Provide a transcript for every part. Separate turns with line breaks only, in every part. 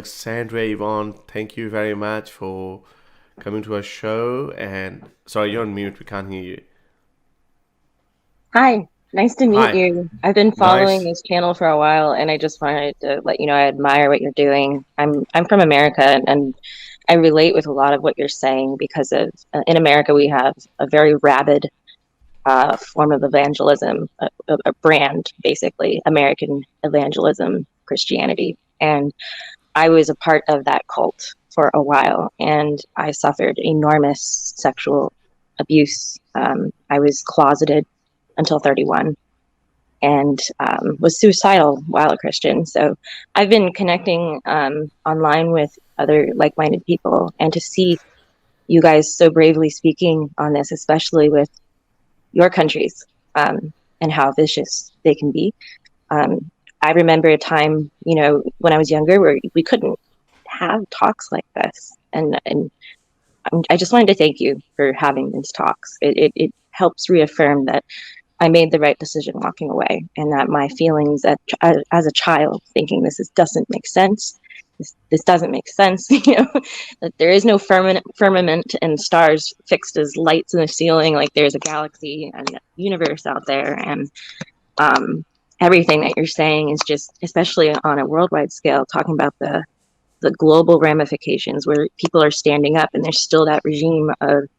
Alexandria Yvonne, thank you very much for coming to our show. And sorry, you're on mute. We can't hear you.
Hi, nice to meet
Hi.
you. I've been following
Nice.
this channel for a while, and I just wanted to let you know I admire what you're doing. I'm from America, and I relate with a lot of what you're saying because of in America we have a very rabid form of evangelism, a brand basically, American evangelism, Christianity, and I was a part of that cult for a while, and I suffered enormous sexual abuse. I was closeted until 31 and was suicidal while a Christian. So I've been connecting online with other like minded people, and to see you guys so bravely speaking on this, especially with your countries and how vicious they can be. Um, I remember a time, when I was younger where we couldn't have talks like this. And I just wanted to thank you for having these talks. It helps reaffirm that I made the right decision walking away, and that my feelings as a child, thinking doesn't make sense. This doesn't make sense, that there is no firmament and stars fixed as lights in the ceiling. Like there's a galaxy and a universe out there, and um, everything that you're saying is just, especially on a worldwide scale, talking about the global ramifications where people are standing up, and there's still that regime of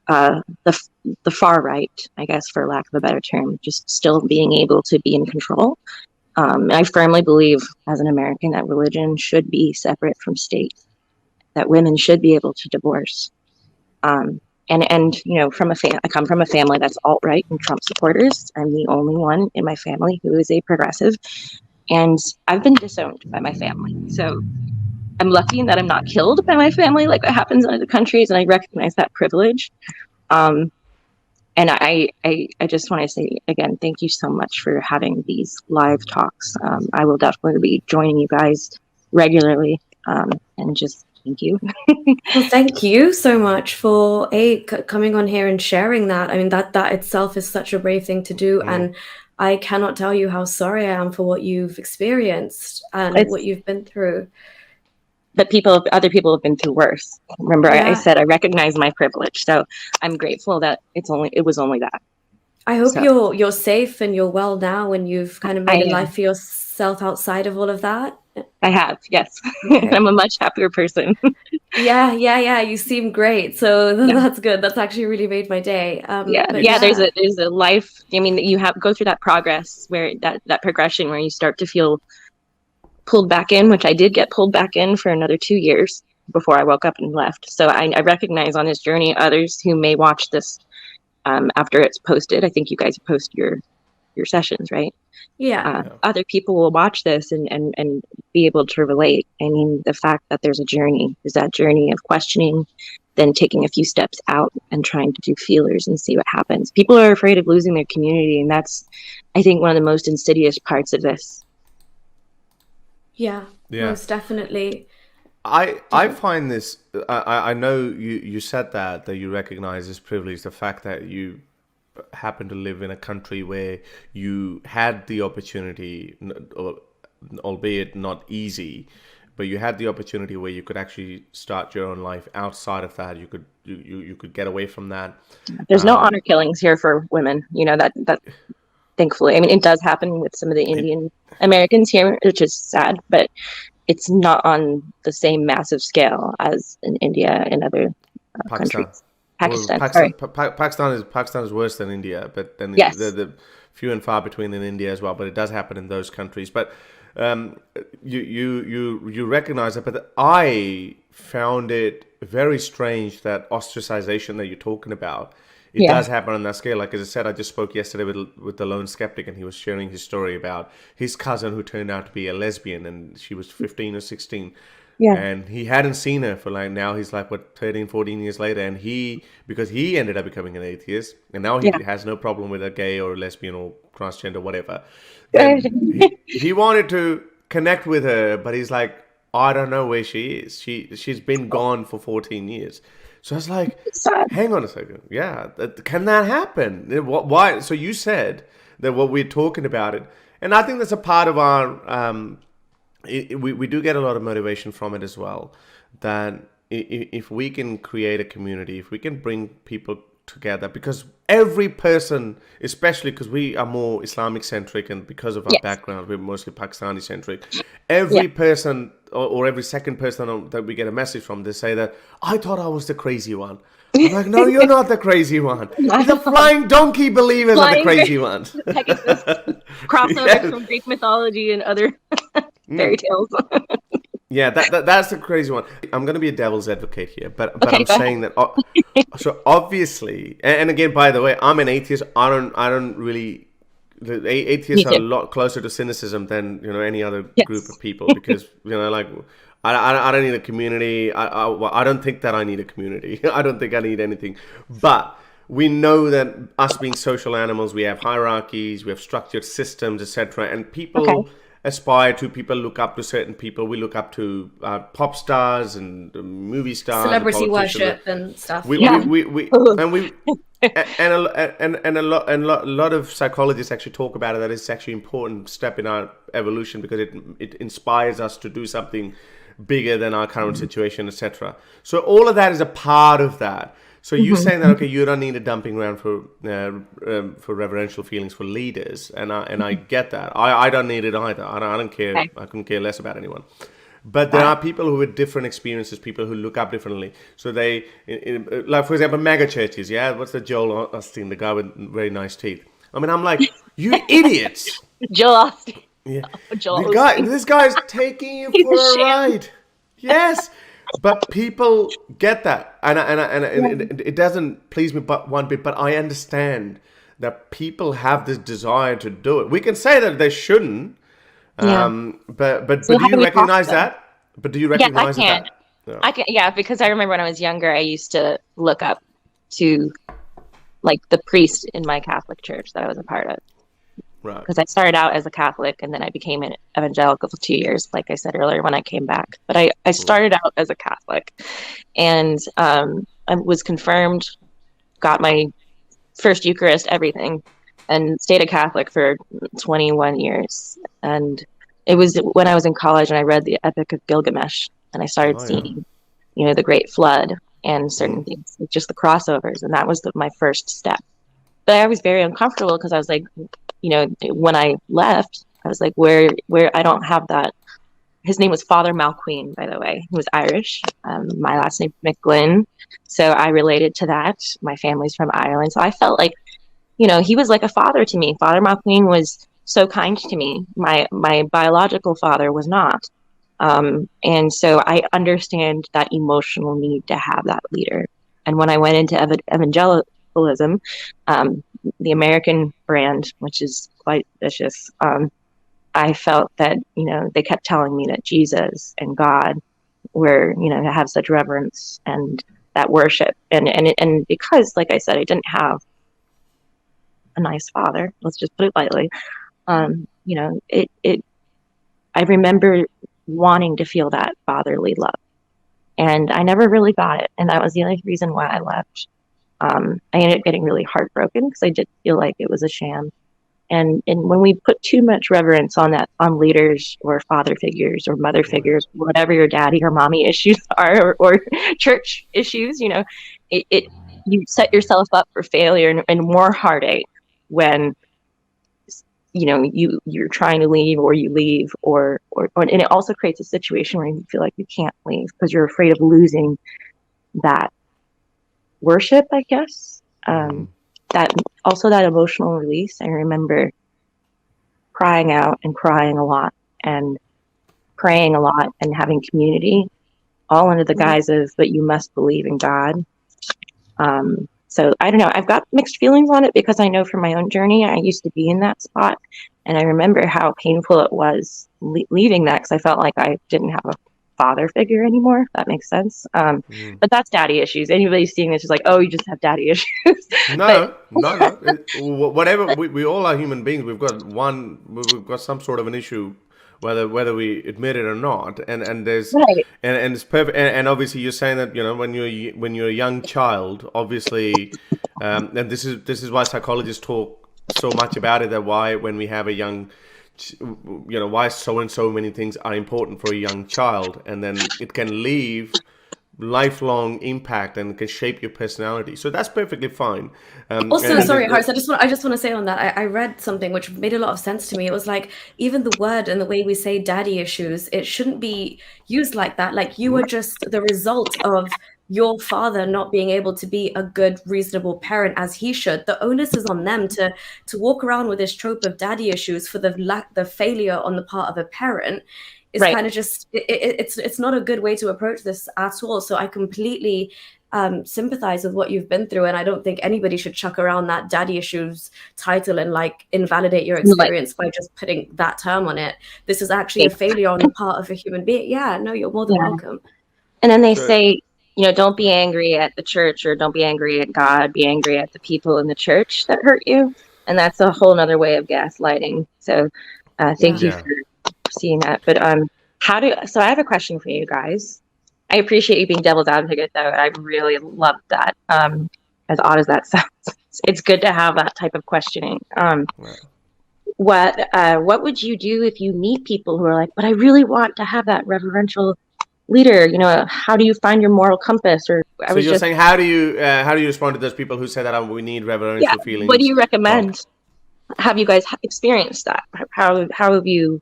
uh, the the far right, I guess, for lack of a better term, just still being able to be in control. I firmly believe, as an American, that religion should be separate from state. That women should be able to divorce. Um, and I come from a family that's alt right and Trump supporters. I'm the only one in my family who is a progressive, and I've been disowned by my family. So I'm lucky in that I'm not killed by my family like what happens in other countries, and I recognize that privilege. Um, and I just want to say again, thank you so much for having these live talks. I will definitely be joining you guys regularly, and just thank you.
Well, thank you so much for coming on here and sharing that. I mean, that itself is such a brave thing to do, and I cannot tell you how sorry I am for what you've experienced and what you've been through.
But other people have been through worse. Remember, I said I recognize my privilege, so I'm grateful that it was only that.
I hope you're safe and you're well now, and you've kind of made a life for yourself outside of all of that.
I have, yes. Okay. I'm a much happier person.
Yeah. You seem great, so that's good. That's actually really made my day.
There's a life. I mean, you go through that progress where that progression where you start to feel pulled back in, which I did get pulled back in for another 2 years before I woke up and left. So I recognize on this journey others who may watch this after it's posted. I think you guys post your sessions, right?
Yeah.
Other people will watch this and be able to relate. I mean, the fact that there's that journey of questioning, then taking a few steps out and trying to do feelers and see what happens. People are afraid of losing their community, and that's, I think, one of the most insidious parts of this.
Yeah, most definitely.
I find this. I know you said that you recognize this privilege, the fact that you happen to live in a country where you had the opportunity, albeit not easy, but you had the opportunity where you could actually start your own life outside of that. You could get away from that.
There's no honor killings here for women. That thankfully, I mean, it does happen with some of the Indian Americans here, which is sad, but it's not on the same massive scale as in India and other countries.
Pakistan is worse than India, but then the few and far between in India as well. But it does happen in those countries. But you recognize it. But I found it very strange that ostracization that you're talking about. It does happen on that scale. Like as I said, I just spoke yesterday with the lone skeptic, and he was sharing his story about his cousin who turned out to be a lesbian, and she was 15 or 16. Yeah. And he hadn't seen her for now he's 13, 14 years later. And because he ended up becoming an atheist, and now he has no problem with a gay or a lesbian or transgender, whatever. He wanted to connect with her, but he's like, I don't know where she is. She's been gone for 14 years. So I was like, hang on a second. Yeah, can that happen? Why? So you said that what we're talking about it, and I think that's a part of our we do get a lot of motivation from it as well. That if we can create a community, if we can bring people together, because every person, especially because we are more Islamic centric and because of our
Yes.
background, we're mostly Pakistani centric, every person or every second person that we get a message from, they say that, I thought I was the crazy one. I'm like, no, you're not the crazy one. The flying donkey believers are the crazy ones.
Pegasus crossovers
Yes.
from Greek mythology and other fairy tales.
Yeah, that's the crazy one. I'm going to be a devil's advocate here, but
Okay,
I'm
go
saying that. So obviously, and again, by the way, I'm an atheist. I don't really. The atheists
Me
are a
too.
lot closer to cynicism than any other
Yes.
group of people, because like I don't need a community. I don't think that I need a community. I don't think I need anything, but we know that us being social animals, we have hierarchies, we have structured systems, etc., and people
Okay.
aspire to, people look up to certain people. We look up to pop stars and movie stars, and
Celebrity
politicians.
worship and stuff.
We,
Yeah.
we and we and a lot of psychologists actually talk about it, that it's actually an important step in our evolution, because it inspires us to do something bigger than our current situation, etc. So all of that is a part of that. So you're saying that, okay, you don't need a dumping ground for reverential feelings for leaders, and I get that. I don't need it either. I don't care.
Okay.
I couldn't care less about anyone. But there are people who have different experiences, people who look up differently. So they, like for example, mega churches. Yeah, what's the Joel Osteen, the guy with very nice teeth? I mean, I'm like, you idiots.
Joel Osteen.
Yeah.
Joel
This guy's taking you
He's
for
a
a
sham.
ride. Yes, but people get that, and it doesn't please me but one bit. But I understand that people have this desire to do it. We can say that they shouldn't, but
So
do
how
you
do we talk
recognize
to them?
that? But do you
Yes, I
recognize
can.
that? Yeah.
I can, yeah, because I remember when I was younger, I used to look up to like the priest in my Catholic church that I was a part of.
Right.
Because I started out as a Catholic and then I became an evangelical for 2 years, like I said earlier when I came back. But I started out as a Catholic, and I was confirmed, got my first Eucharist, everything, and stayed a Catholic for 21 years. And it was when I was in college and I read the Epic of Gilgamesh, and I started seeing, the Great Flood and certain things, like just the crossovers, and that was my first step. But I was very uncomfortable because I was like, when I left, I was like, where I don't have that. His name was Father Malqueen, by the way. He was Irish. My last name McGlynn. So I related to that. My family's from Ireland. So I felt like, he was like a father to me. Father Malqueen was so kind to me. My biological father was not. And so I understand that emotional need to have that leader. And when I went into evangelicalism, the American brand, which is quite vicious, I felt that, they kept telling me that Jesus and God were, to have such reverence and that worship. And because, like I said, I didn't have a nice father, let's just put it lightly, I remember wanting to feel that fatherly love. And I never really got it. And that was the only reason why I left. I ended up getting really heartbroken because I did feel like it was a sham. And when we put too much reverence on leaders or father figures or mother figures, whatever your daddy or mommy issues are, or church issues, you set yourself up for failure and more heartache when you're trying to leave, or you leave, or and it also creates a situation where you feel like you can't leave because you're afraid of losing that worship, I guess. That emotional release. I remember crying out and crying a lot and praying a lot and having community, all under the guise of, but you must believe in God. So I don't know. I've got mixed feelings on it because I know from my own journey, I used to be in that spot. And I remember how painful it was leaving that because I felt like I didn't have a father figure anymore, if that makes sense. But that's daddy issues. Anybody seeing this is like, oh, you just have daddy issues.
No. Whatever, we all are human beings. We've got some sort of an issue, whether we admit it or not. And there's
Right.
and it's perfect. And obviously, you're saying that when you're a young child, obviously, and this is why psychologists talk so much about it. That why when we have a young why so and so many things are important for a young child, and then it can leave lifelong impact and can shape your personality. So that's perfectly fine.
Also, sorry, Harris, I just want to say on that, I read something which made a lot of sense to me. It was like, even the word and the way we say daddy issues, it shouldn't be used like that. Like, you are just the result of your father not being able to be a good, reasonable parent as he should. The onus is on them to walk around with this trope of daddy issues for the failure on the part of a parent. Is
Right.
kind of just it's not a good way to approach this at all. So I completely sympathize with what you've been through, and I don't think anybody should chuck around that daddy issues title and like invalidate your experience by just putting that term on it. This is actually a failure on the part of a human being. Yeah, no, you're more than welcome.
And then they say, don't be angry at the church, or don't be angry at God, be angry at the people in the church that hurt you. And that's a whole nother way of gaslighting. So thank you for seeing that. But so I have a question for you guys. I appreciate you being devil's advocate, though. I really love that. As odd as that sounds, it's good to have that type of questioning. What would you do if you meet people who are like, but I really want to have that reverential leader? How do you find your moral compass? Or
so you're saying, how do you respond to those people who say that we need reverential feelings?
What do you recommend? Have you guys experienced that? How have you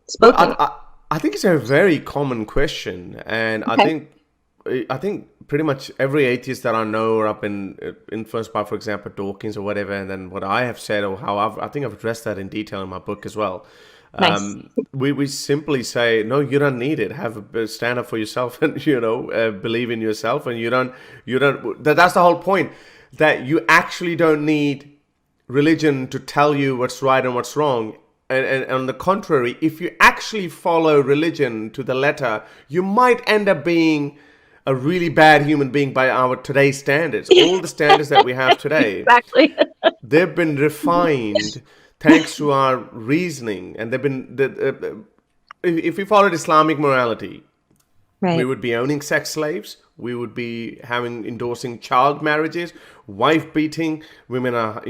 spoken?
Well, I think it's a very common question, and I think pretty much every atheist that I know, or I've been influenced by, for example, Dawkins or whatever, and then what I have said, or how I think I've addressed that in detail in my book as well.
Nice.
We simply say, no, you don't need it. Stand up for yourself, and believe in yourself, and you don't. That's the whole point. That you actually don't need religion to tell you what's right and what's wrong. And on the contrary, if you actually follow religion to the letter, you might end up being a really bad human being by our today's standards. All the standards that we have today,
exactly,
they've been refined thanks to our reasoning, and they've been. If we followed Islamic morality, we would be owning sex slaves. We would be endorsing child marriages, wife beating. Women are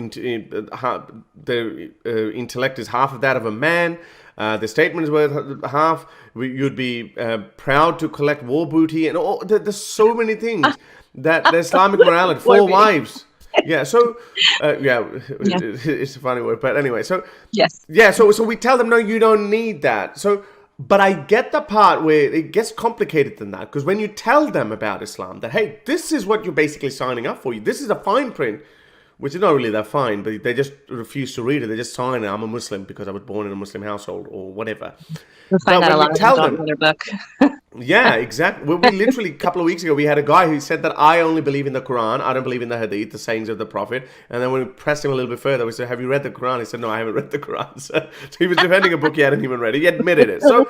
their intellect is half of that of a man. The statement is worth half. You'd be proud to collect war booty, and there's so many things that the Islamic morality. 4 wives. Yeah. So it's a funny word, but anyway. So
yes.
Yeah. So we tell them, no, you don't need that. So. But I get the part where it gets complicated than that, because when you tell them about Islam, that, hey, this is what you're basically signing up for. This is a fine print, which is not really that fine, but they just refuse to read it. They just sign it. I'm a Muslim because I was born in a Muslim household or whatever.
You'll find that a lot in their book.
Yeah, exactly. Well, we literally, a couple of weeks ago, we had a guy who said that I only believe in the Quran. I don't believe in the Hadith, the sayings of the Prophet. And then when we pressed him a little bit further, we said, have you read the Quran? He said, no, I haven't read the Quran. So he was defending a book he hadn't even read. He admitted it. So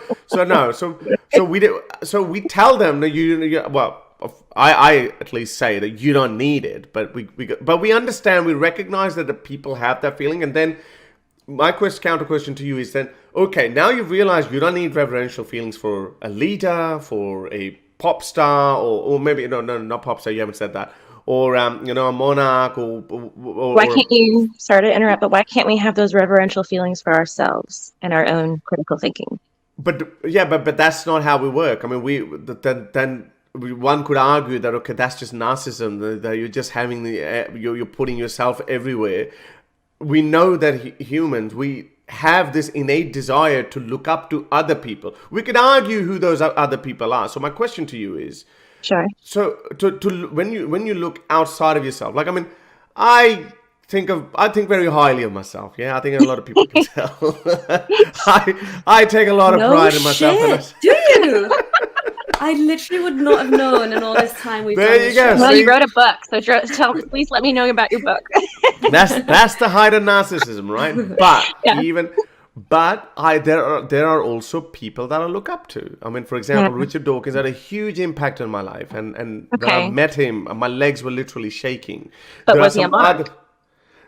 we tell them that I at least say that you don't need it, but we understand, we recognize that the people have that feeling. And then my counter question to you is then, okay, now you've realized you don't need reverential feelings for a leader, for a pop star, or maybe, no, not pop star, you haven't said that, or, a monarch, or
why can't you, sorry to interrupt, but why can't we have those reverential feelings for ourselves and our own critical thinking?
But that's not how we work. I mean, then one could argue that, okay, that's just narcissism, that you're just having you're putting yourself everywhere. We know that humans, we have this innate desire to look up to other people. We could argue who those other people are. So my question to you is,
sure.
So when you look outside of yourself, like, I mean, I think very highly of myself. Yeah, I think a lot of people can tell. I take a lot of pride in myself.
Do you? I literally would not have known in all this time we've done this
Go.
show.
Well, you wrote a book, so please let me know about your book.
That's the height of narcissism, right? But there are also people that I look up to. I mean, for example, Richard Dawkins had a huge impact on my life, and when I met him, my legs were literally shaking.
But was he a monarch?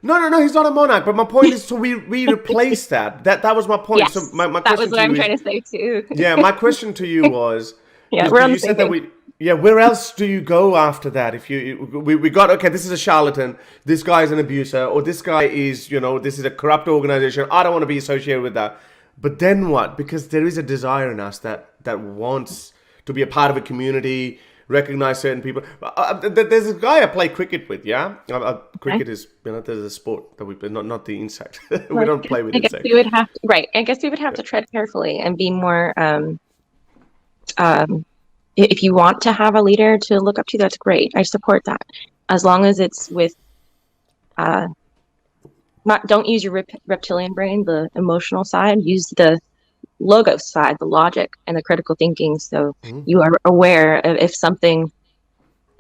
No, he's not a monarch. But my point is, so we replace that. That was my point.
Yes,
so my
that was what I'm trying to say too.
Yeah, my question to you was,
we're on the
said
same
that where else do you go after that? If we got, okay, this is a charlatan, this guy is an abuser, or this guy is, this is a corrupt organization, I don't want to be associated with that. But then what? Because there is a desire in us that wants to be a part of a community, recognize certain people. There's a guy I play cricket with. Yeah, cricket is there's a sport that we play, not the insect. We don't play with insects.
I guess we would have to tread carefully and be more. If you want to have a leader to look up to, that's great. I support that, as long as it's with. Don't use your reptilian brain, the emotional side. Use the logos side, the logic and the critical thinking. So you are aware of if something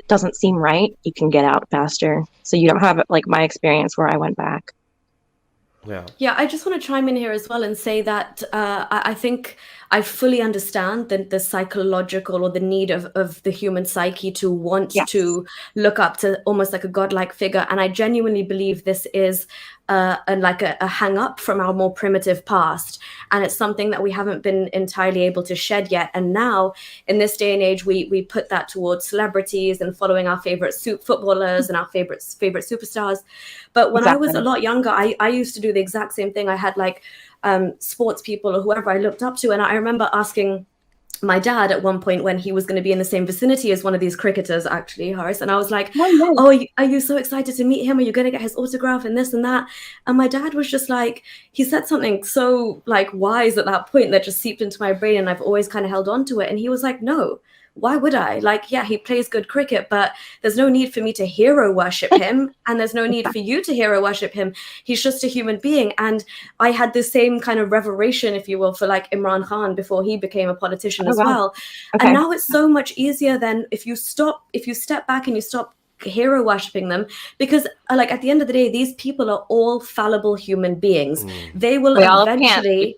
doesn't seem right, you can get out faster. So you don't have like my experience where I went back.
Yeah, I just want to chime in here as well and say that I think I fully understand the psychological or the need of the human psyche to want to look up to almost like a godlike figure. And I genuinely believe this is a hang up from our more primitive past. And it's something that we haven't been entirely able to shed yet. And now in this day and age, we put that towards celebrities and following our favorite footballers and our favorite superstars. But when I was a lot younger, I used to do the exact same thing. I had like sports people or whoever I looked up to. And I remember asking my dad at one point when he was going to be in the same vicinity as one of these cricketers, actually, Horace. And I was like, oh, are you so excited to meet him? Are you going to get his autograph and this and that? And my dad was just like, he said something so like wise at that point that just seeped into my brain. And I've always kind of held on to it. And he was like, no. Why would I? Like, yeah, he plays good cricket, but there's no need for me to hero worship him. And there's no need for you to hero worship him. He's just a human being. And I had the same kind of reveration, if you will, for like Imran Khan before he became a politician as well. Okay. And now it's so much easier than if you step back and you stop hero worshipping them, because like at the end of the day, these people are all fallible human beings. They will eventually...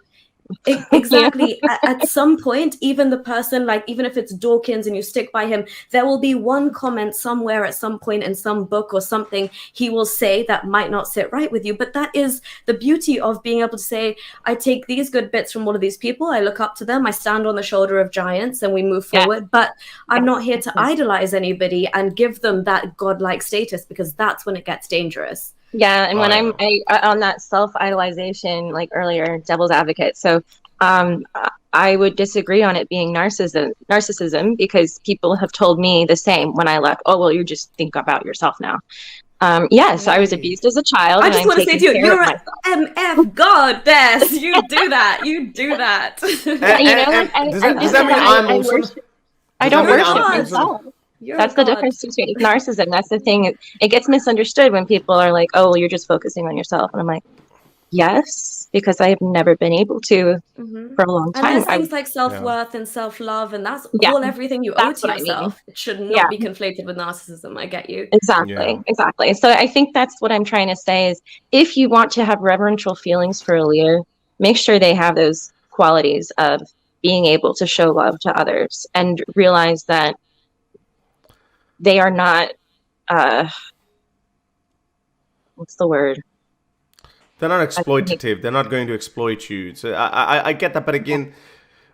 Exactly. At some point, even the person, like even if it's Dawkins and you stick by him, there will be one comment somewhere at some point in some book or something he will say that might not sit right with you. But that is the beauty of being able to say, I take these good bits from all of these people, I look up to them, I stand on the shoulder of giants and we move forward. But I'm not here to idolize anybody and give them that godlike status, because that's when it gets dangerous.
Yeah, and when I'm on that self-idolization, like earlier, devil's advocate. So I would disagree on it being narcissism, because people have told me the same when I left. Oh, well, you just think about yourself now. So I was abused as a child.
I just want to say to you, you're an MF goddess. You do that. You do that.
Does that mean I'm also...
I don't worship myself. That's the difference between narcissism. That's the thing. It gets misunderstood when people are like, oh, well, you're just focusing on yourself. And I'm like, yes, because I have never been able to for a long time.
And there's things like self-worth and self-love, and that's all everything you owe to yourself. It should not be conflated with narcissism. I get you.
Exactly. So I think that's what I'm trying to say is, if you want to have reverential feelings for a leader, make sure they have those qualities of being able to show love to others and realize that they are not, what's the word?
They're not exploitative. They're not going to exploit you. So I get that. But again,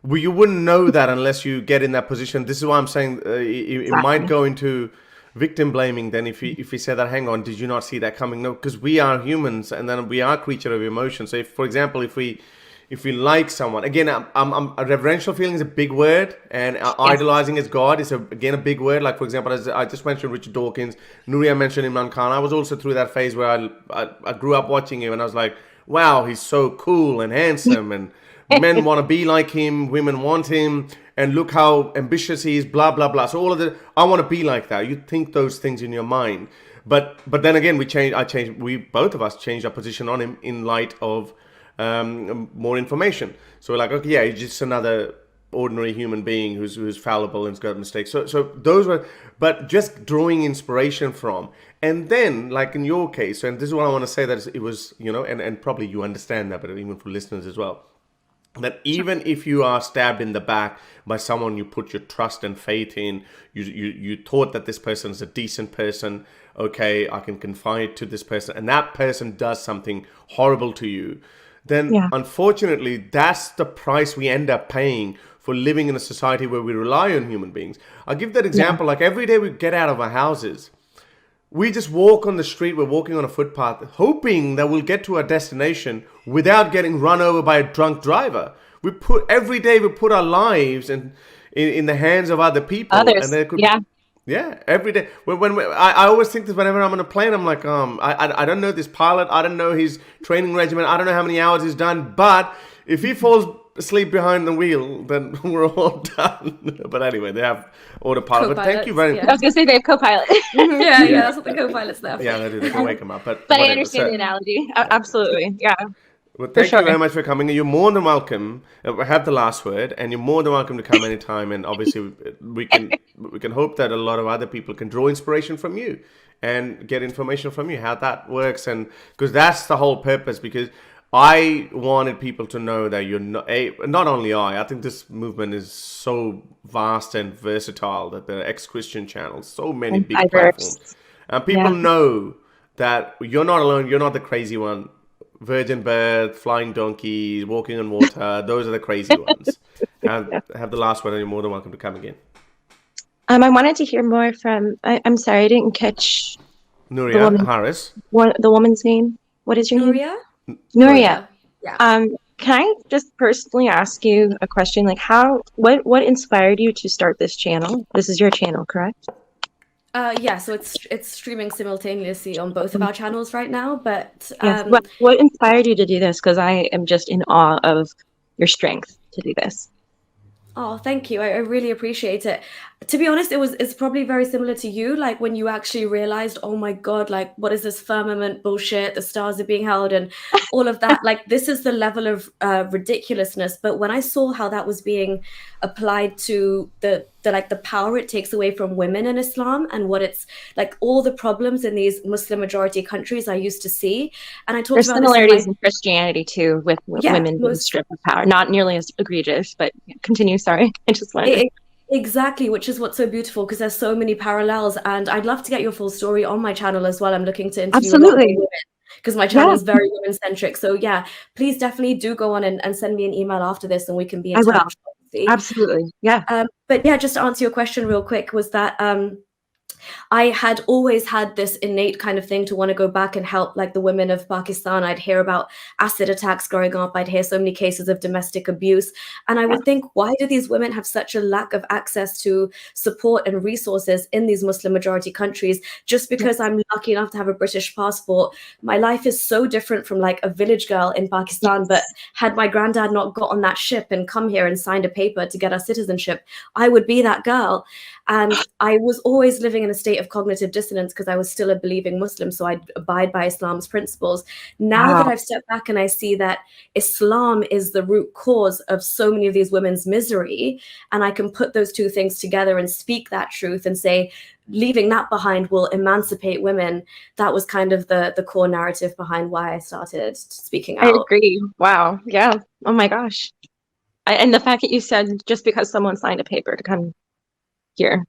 you wouldn't know that unless you get in that position. This is why I'm saying it might go into victim blaming then if we say that, hang on, did you not see that coming? No, because we are humans and then we are creature of emotion. So if, for example, if we like someone, again, a reverential feeling is a big word, and idolizing as God is again a big word. Like, for example, as I just mentioned Richard Dawkins, Nuria mentioned Imran Khan. I was also through that phase where I grew up watching him and I was like, wow, he's so cool and handsome and men want to be like him, women want him, and look how ambitious he is, blah, blah, blah. So all of I want to be like that. You think those things in your mind. But then again, we both of us changed our position on him in light of more information. So we're like, okay, yeah, he's just another ordinary human being who's fallible and has got mistakes. So those were, but just drawing inspiration from. And then, like in your case, and this is what I want to say, that it was, and probably you understand that, but even for listeners as well, that even if you are stabbed in the back by someone you put your trust and faith in, you thought that this person is a decent person, okay, I can confide to this person, and that person does something horrible to you, then unfortunately, that's the price we end up paying for living in a society where we rely on human beings. I'll give that example. Like every day we get out of our houses, we just walk on the street, we're walking on a footpath, hoping that we'll get to our destination without getting run over by a drunk driver. Every day we put our lives in the hands of other people.
Others,
and there could
yeah.
Yeah, every day. I always think this whenever I'm on a plane, I'm like, I don't know this pilot, I don't know his training regimen, I don't know how many hours he's done, but if he falls asleep behind the wheel, then we're all done. But anyway, they have autopilot. But thank you very much.
I was going to say they have co-pilot.
yeah, that's what the co-pilot's there for.
Yeah, they do. They can wake them up. But
I understand the analogy. Absolutely, yeah.
Well, thank you very much for coming. You're more than welcome. I have the last word, and you're more than welcome to come anytime. And obviously, we can hope that a lot of other people can draw inspiration from you and get information from you, how that works, and because that's the whole purpose. Because I wanted people to know that you're not only I think this movement is so vast and versatile that there are ex-Christian channels, so many big platforms, and people know that you're not alone. You're not the crazy one. Virgin birth, flying donkeys, walking on water. Those are the crazy ones. Have the last one, and you're more than welcome to come again.
I wanted to hear more from. I'm sorry, I didn't catch.
Nuria Harris.
The woman's name. What is your name?
Nuria.
Yeah. Can I just personally ask you a question? Like, what inspired you to start this channel? This is your channel, correct?
Yeah, so it's streaming simultaneously on both of our channels right now. But
what inspired you to do this? Because I am just in awe of your strength to do this.
Oh, thank you. I really appreciate it. To be honest, it's probably very similar to you. Like when you actually realized, oh my God, like what is this firmament bullshit? The stars are being held and all of that. Like this is the level of ridiculousness. But when I saw how that was being applied to the power it takes away from women in Islam and what it's like, all the problems in these Muslim majority countries I used to see. And I talked
There's
about
similarities in Christianity too, with women being stripped of power. Not nearly as egregious, but continue. Sorry, I just wanted.
Exactly, which is what's so beautiful because there's so many parallels, and I'd love to get your full story on my channel as well. I'm looking to interview a lot of women because my channel is very women centric. So yeah, please definitely do go on and send me an email after this, and we can be in touch.
Absolutely, yeah.
But yeah, just to answer your question real quick, was that I had always had this innate kind of thing to want to go back and help like the women of Pakistan. I'd hear about acid attacks growing up. I'd hear so many cases of domestic abuse. And I would think, why do these women have such a lack of access to support and resources in these Muslim majority countries? Just because I'm lucky enough to have a British passport, my life is so different from like a village girl in Pakistan. But had my granddad not got on that ship and come here and signed a paper to get our citizenship, I would be that girl. And I was always living in a state of cognitive dissonance because I was still a believing Muslim. So I'd abide by Islam's principles. Now that I've stepped back and I see that Islam is the root cause of so many of these women's misery, and I can put those two things together and speak that truth and say, leaving that behind will emancipate women. That was kind of the core narrative behind why I started speaking out.
I agree. Wow. Yeah. Oh my gosh. And the fact that you said just because someone signed a paper to come here,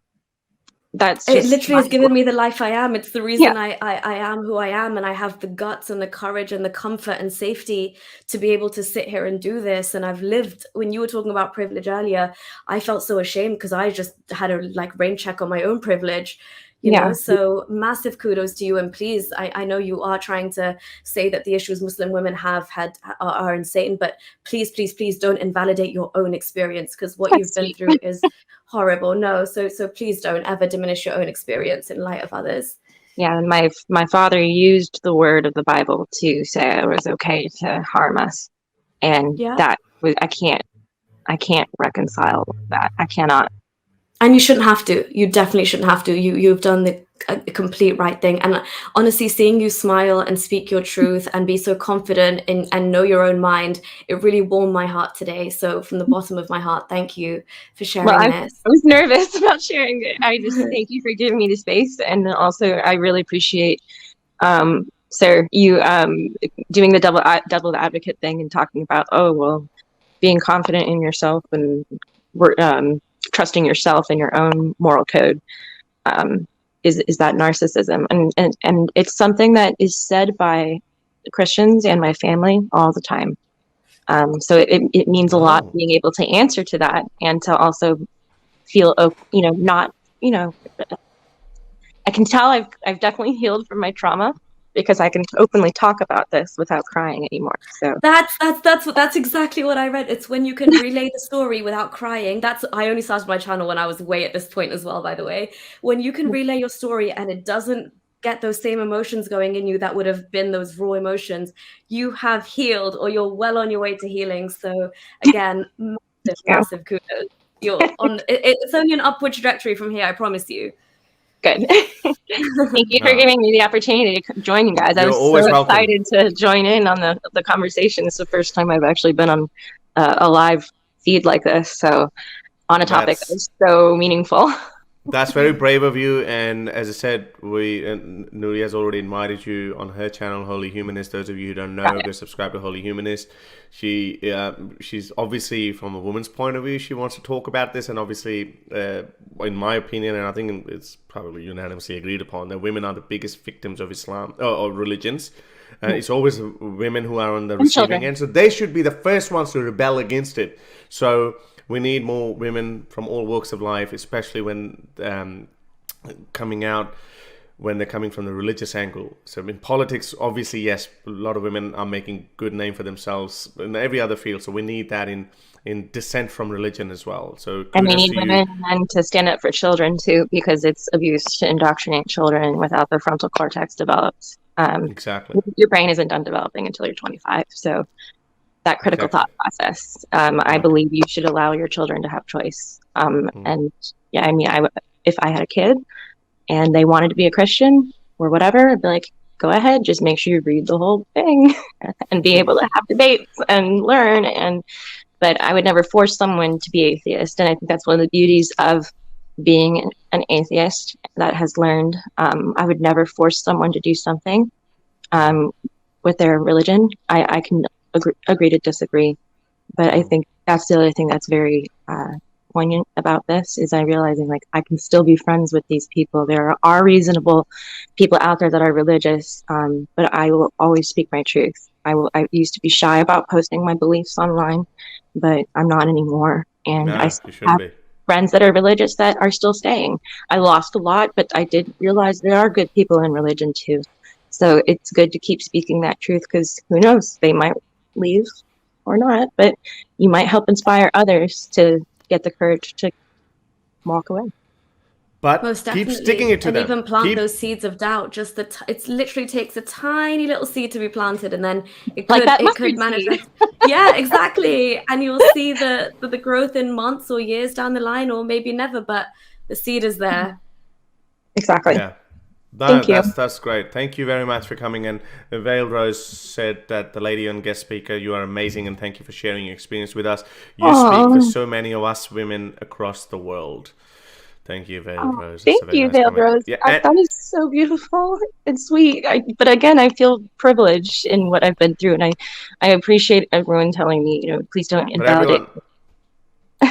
that's just
it literally has given me the life I am. It's the reason I am who I am, and I have the guts and the courage and the comfort and safety to be able to sit here and do this. And I've lived, when you were talking about privilege earlier, I felt so ashamed because I just had a like rain check on my own privilege. You know, so massive kudos to you. And please, I know you are trying to say that the issues Muslim women have had are insane, but please, please, please don't invalidate your own experience because what you've been through is horrible. No, so please don't ever diminish your own experience in light of others.
Yeah, and my father used the word of the Bible to say it was okay to harm us, and that was I can't reconcile that. I cannot.
And you shouldn't have to. You definitely shouldn't have to. You've done the complete right thing. And honestly, seeing you smile and speak your truth and be so confident and know your own mind, it really warmed my heart today. So from the bottom of my heart, thank you for sharing this.
I was nervous about sharing it. I just thank you for giving me the space. And also, I really appreciate, sir, you doing the double advocate thing and talking about, being confident in yourself and trusting yourself and your own moral code is that narcissism, and it's something that is said by Christians and my family all the time. So it means a lot being able to answer to that and to also feel, not I can tell I've definitely healed from my trauma because I can openly talk about this without crying anymore. So
that's exactly what I read. It's when you can relay the story without crying. I only started my channel when I was way at this point as well, by the way. When you can relay your story and it doesn't get those same emotions going in you that would have been those raw emotions, you have healed, or you're well on your way to healing. So again, massive kudos. You're on it's only an upward trajectory from here, I promise you.
Good. Thank you for giving me the opportunity to join you guys. I was so excited to join in on the conversation. It's the first time I've actually been on a live feed like this. So on a topic that's so meaningful.
That's very brave of you. And as I said, Nuri has already invited you on her channel, Holy Humanist. Those of you who don't know, go subscribe to Holy Humanist. She's obviously, from a woman's point of view, she wants to talk about this. And obviously, in my opinion, and I think it's probably unanimously agreed upon, that women are the biggest victims of Islam or religions. It's always women who are on the receiving end. So they should be the first ones to rebel against it. So we need more women from all walks of life, especially when coming out, when they're coming from the religious angle. So in politics, obviously, yes, a lot of women are making good name for themselves in every other field. So we need that in dissent from religion as well. So
and we need women and to stand up for children too, because it's abuse to indoctrinate children without the frontal cortex developed.
Exactly.
Your brain isn't done developing until you're 25. So that critical thought process, I believe you should allow your children to have choice. And yeah, I mean, if I had a kid and they wanted to be a Christian or whatever, I'd be like, go ahead, just make sure you read the whole thing and be able to have debates and learn. But I would never force someone to be atheist. And I think that's one of the beauties of being an atheist that has learned. I would never force someone to do something with their religion. I can agree to disagree, but I think that's the other thing that's very poignant about this is I realizing like I can still be friends with these people. There are reasonable people out there that are religious, but I will always speak my truth. I used to be shy about posting my beliefs online, but I'm not anymore. And I have friends that are religious that are still staying. I lost a lot, but I did realize there are good people in religion too. So it's good to keep speaking that truth, because who knows, they might leave or not, but you might help inspire others to get the courage to walk away.
But keep sticking it to them.
And even plant those seeds of doubt. Just it literally takes a tiny little seed to be planted, and then it could manifest. Yeah, exactly. And you'll see the growth in months or years down the line, or maybe never. But the seed is there.
Exactly.
Yeah. That's great. Thank you very much for coming. And Veil Rose said that the lady on guest speaker, you are amazing, and thank you for sharing your experience with us. You speak for so many of us women across the world. Thank you, Veil Rose.
Thank you, Veil Rose. Yeah, that is so beautiful and sweet. But again, I feel privileged in what I've been through, and I appreciate everyone telling me, please don't invalidate.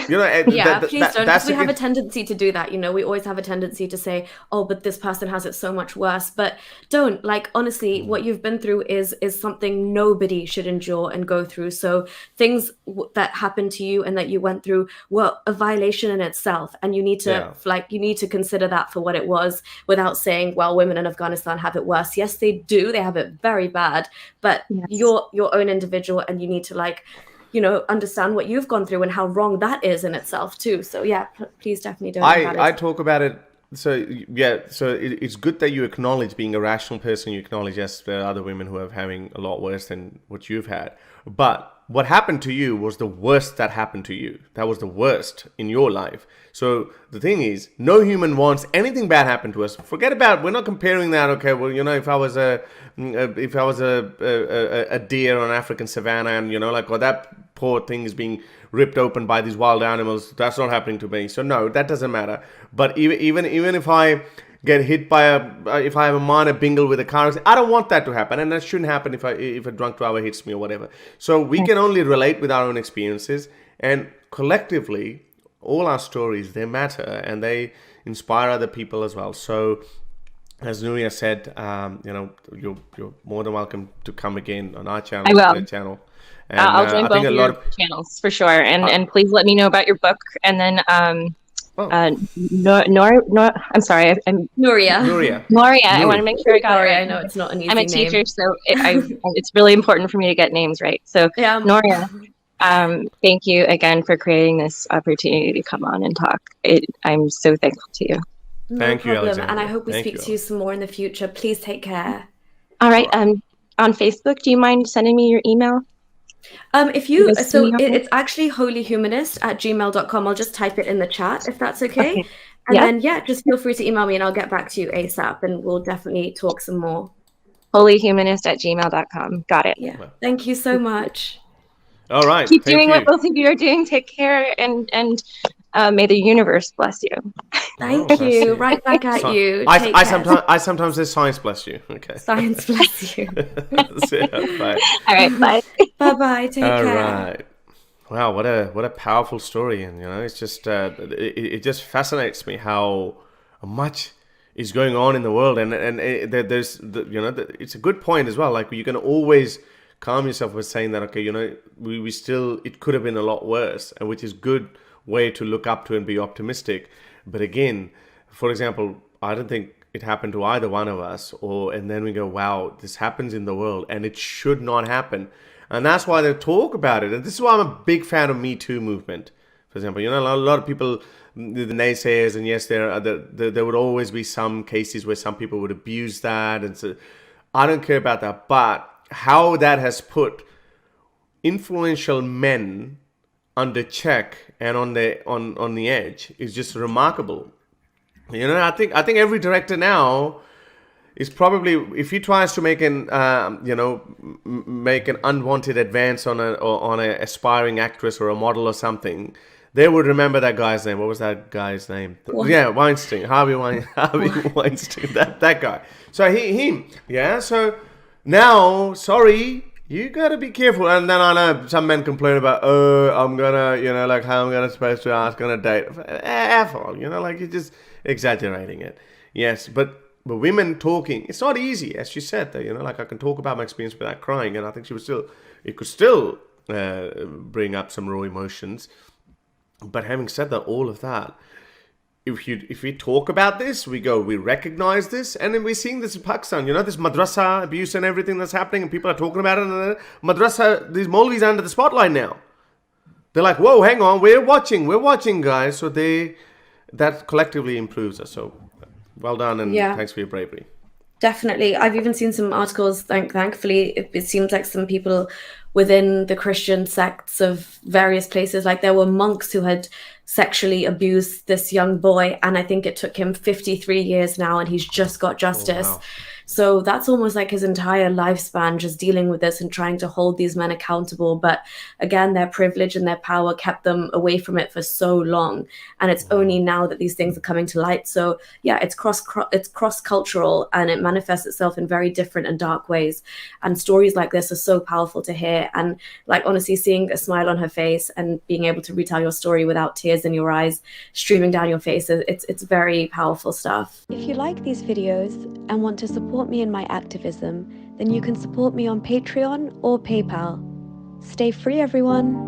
Yeah, please don't, because we have a tendency to do that. We always have a tendency to say, oh, but this person has it so much worse. But don't. Honestly, what you've been through is something nobody should endure and go through. So things that happened to you and that you went through were a violation in itself, and you need to you need to consider that for what it was, without saying, well, women in Afghanistan have it worse. Yes, they do. They have it very bad. But you're your own individual, and you need to understand what you've gone through and how wrong that is in itself too. So yeah, please definitely don't.
I talk about it. So yeah, so it's good that you acknowledge, being a rational person, you acknowledge, yes, there are other women who are having a lot worse than what you've had. But what happened to you was the worst that happened to you. That was the worst in your life. So the thing is, no human wants anything bad happen to us. Forget about, we're not comparing that. Okay, well, if I was a deer on African savannah, and that poor thing is being ripped open by these wild animals, that's not happening to me. So no, that doesn't matter. But even if I get hit by if I have a minor bingle with a car, I don't want that to happen, and that shouldn't happen if a drunk driver hits me or whatever. So we can only relate with our own experiences, and collectively, all our stories, they matter, and they inspire other people as well. So, as Nuria said, you're more than welcome to come again on our channel.
I will.
Channel.
And, I'll join both of your channels for sure, and please let me know about your book, and then
Oh,
I'm sorry, I'm
Nuria.
Nuria.
Noria. I want to make sure I got
Sorry,
it
I
right.
know it's not an easy
I'm a
name.
teacher, so it's really important for me to get names right. So
Yeah.
Noria, thank you again for creating this opportunity to come on and talk. I'm so thankful to you.
No
Thank you,
problem. And I
Alexandria.
hope we
Thank
speak
you,
to you some more in the future. Please take care.
All right. On Facebook, do you mind sending me your email?
If you,
Yes,
so
okay.
it's actually holyhumanist@gmail.com. I'll just type it in the chat if that's okay.
Okay.
And
Yep.
then, yeah, just feel free to email me and I'll get back to you ASAP and we'll definitely talk some more.
holyhumanist@gmail.com. Got it.
Yeah. Thank you so much.
All right.
Keep
Thank
doing
you.
what both of you are doing. Take care and may the universe bless you.
Thank you. Right back at you. Take care.
I sometimes say science bless you. Okay.
Science bless you.
Bye.
All right. Bye.
Bye-bye. Take
All
care.
right. Wow, what a powerful story, and it's just it just fascinates me how much is going on in the world, and there's it's a good point as well. Like you can always calm yourself with saying that we still, it could have been a lot worse, and which is good way to look up to and be optimistic. But again, for example, I don't think it happened to either one of us, and then we go, wow, this happens in the world and it should not happen. And that's why they talk about it. And this is why I'm a big fan of Me Too movement. For example, a lot of people, the naysayers, and yes, there would always be some cases where some people would abuse that. And so I don't care about that. But how that has put influential men under check and on the edge is just remarkable. I think every director now is probably, if he tries to make an make an unwanted advance on a aspiring actress or a model or something, they would remember that guy's name. What was that guy's name?
What?
Yeah, Weinstein, Harvey Weinstein, that guy. So him. So now, sorry, you gotta be careful. And then I know some men complain about, I'm gonna, like how I'm gonna supposed to ask on a date. Asshole, like you're just exaggerating it. Yes, but women talking, it's not easy, as she said. That like I can talk about my experience without crying, and I think it could still bring up some raw emotions. But having said that, all of that, if we talk about this, we recognize this, and then we're seeing this in Pakistan. This madrasa abuse and everything that's happening, and people are talking about it. And madrasa, these Maulvis are under the spotlight now. They're like, whoa, hang on, we're watching, guys. So that collectively improves us. So well done, and thanks for your bravery.
Definitely. I've even seen some articles, thankfully, it seems like some people within the Christian sects of various places, like there were monks who had sexually abused this young boy, and I think it took him 53 years now, and he's just got justice.
Oh, wow.
So that's almost like his entire lifespan just dealing with this and trying to hold these men accountable. But again, their privilege and their power kept them away from it for so long. And it's only now that these things are coming to light. So yeah, it's cross-cultural, and it manifests itself in very different and dark ways. And stories like this are so powerful to hear. And like, honestly, seeing a smile on her face and being able to retell your story without tears in your eyes streaming down your face, it's very powerful stuff. If you like these videos and want to support me in my activism, then you can support me on Patreon or PayPal. Stay free, everyone.